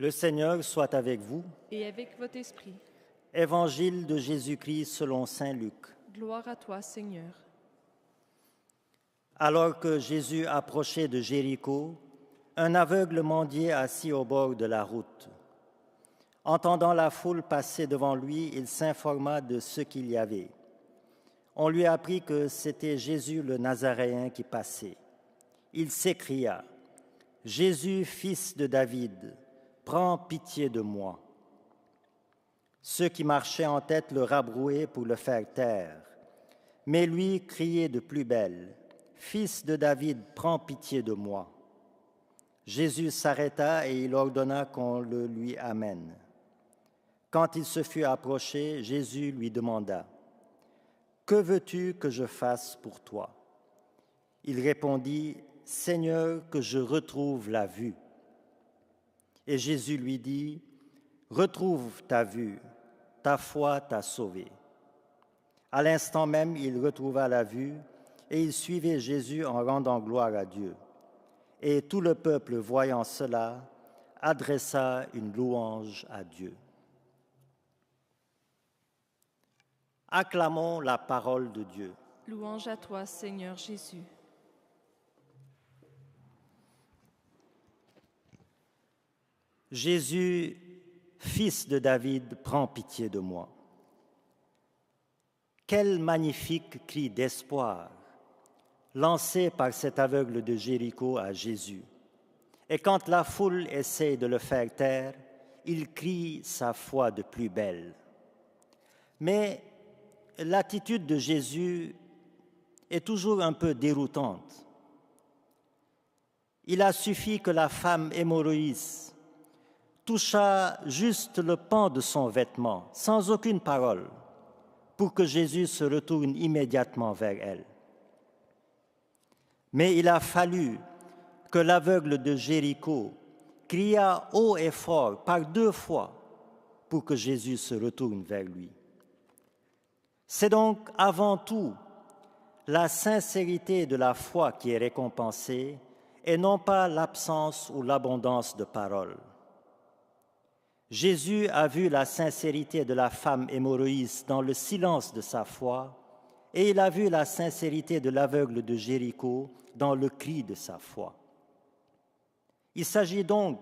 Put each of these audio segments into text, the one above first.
Le Seigneur soit avec vous. Et avec votre esprit. Évangile de Jésus-Christ selon saint Luc. Gloire à toi, Seigneur. Alors que Jésus approchait de Jéricho, un aveugle mendiait assis au bord de la route. Entendant la foule passer devant lui, il s'informa de ce qu'il y avait. On lui apprit que c'était Jésus le Nazaréen qui passait. Il s'écria : « Jésus, fils de David, prends pitié de moi. » Ceux qui marchaient en tête le rabrouaient pour le faire taire. Mais lui criait de plus belle : « Fils de David, prends pitié de moi. » Jésus s'arrêta et il ordonna qu'on le lui amène. Quand il se fut approché, Jésus lui demanda : « Que veux-tu que je fasse pour toi ? » Il répondit : « Seigneur, que je retrouve la vue. » Et Jésus lui dit : « Retrouve ta vue, ta foi t'a sauvé. » À l'instant même, il retrouva la vue et il suivait Jésus en rendant gloire à Dieu. Et tout le peuple, voyant cela, adressa une louange à Dieu. Acclamons la parole de Dieu. Louange à toi, Seigneur Jésus. Jésus, fils de David, prends pitié de moi. Quel magnifique cri d'espoir lancé par cet aveugle de Jéricho à Jésus. Et quand la foule essaie de le faire taire, il crie sa foi de plus belle. Mais l'attitude de Jésus est toujours un peu déroutante. Il a suffi que la femme hémorroïde toucha juste le pan de son vêtement, sans aucune parole, pour que Jésus se retourne immédiatement vers elle. Mais il a fallu que l'aveugle de Jéricho cria haut et fort par 2 fois pour que Jésus se retourne vers lui. C'est donc avant tout la sincérité de la foi qui est récompensée et non pas l'absence ou l'abondance de paroles. Jésus a vu la sincérité de la femme hémorroïde dans le silence de sa foi et il a vu la sincérité de l'aveugle de Jéricho dans le cri de sa foi. Il s'agit donc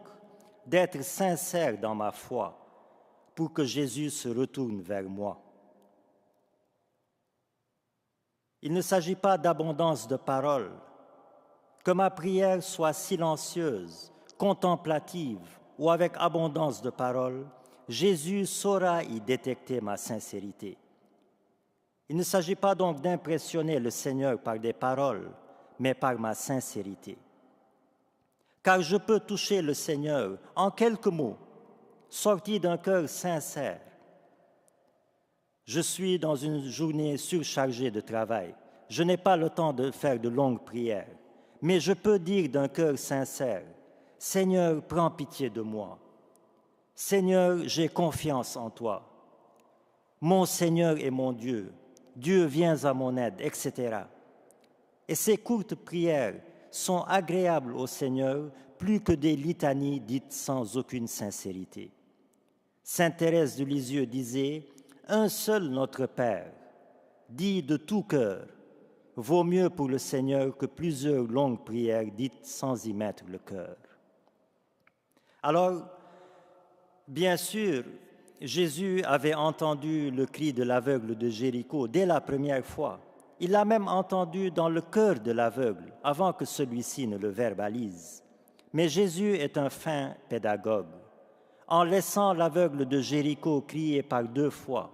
d'être sincère dans ma foi pour que Jésus se retourne vers moi. Il ne s'agit pas d'abondance de paroles, que ma prière soit silencieuse, contemplative ou avec abondance de paroles, Jésus saura y détecter ma sincérité. Il ne s'agit pas donc d'impressionner le Seigneur par des paroles, mais par ma sincérité. Car je peux toucher le Seigneur en quelques mots, sortis d'un cœur sincère. Je suis dans une journée surchargée de travail. Je n'ai pas le temps de faire de longues prières, mais je peux dire d'un cœur sincère : « Seigneur, prends pitié de moi. Seigneur, j'ai confiance en toi. Mon Seigneur et mon Dieu, Dieu viens à mon aide, etc. » Et ces courtes prières sont agréables au Seigneur plus que des litanies dites sans aucune sincérité. Sainte Thérèse de Lisieux disait : « Un seul Notre Père, dit de tout cœur, vaut mieux pour le Seigneur que plusieurs longues prières dites sans y mettre le cœur. » Alors, bien sûr, Jésus avait entendu le cri de l'aveugle de Jéricho dès la première fois. Il l'a même entendu dans le cœur de l'aveugle, avant que celui-ci ne le verbalise. Mais Jésus est un fin pédagogue. En laissant l'aveugle de Jéricho crier par 2 fois,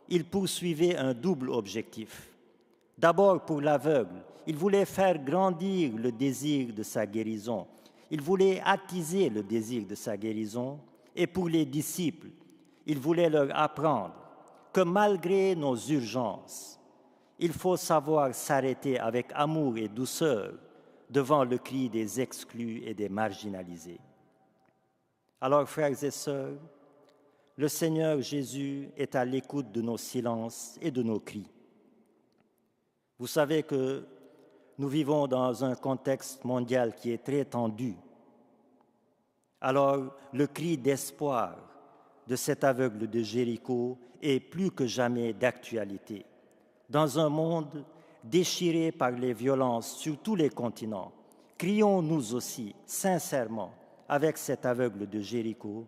il poursuivait un double objectif. D'abord, pour l'aveugle, il voulait faire grandir le désir de sa guérison. Il voulait attiser le désir de sa guérison. Et pour les disciples, il voulait leur apprendre que malgré nos urgences, il faut savoir s'arrêter avec amour et douceur devant le cri des exclus et des marginalisés. Alors, frères et sœurs, le Seigneur Jésus est à l'écoute de nos silences et de nos cris. Vous savez que nous vivons dans un contexte mondial qui est très tendu. Alors, le cri d'espoir de cet aveugle de Jéricho est plus que jamais d'actualité. Dans un monde déchiré par les violences sur tous les continents, crions nous aussi, sincèrement, avec cet aveugle de Jéricho,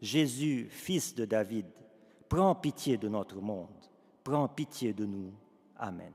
Jésus, fils de David, prends pitié de notre monde, prends pitié de nous. Amen.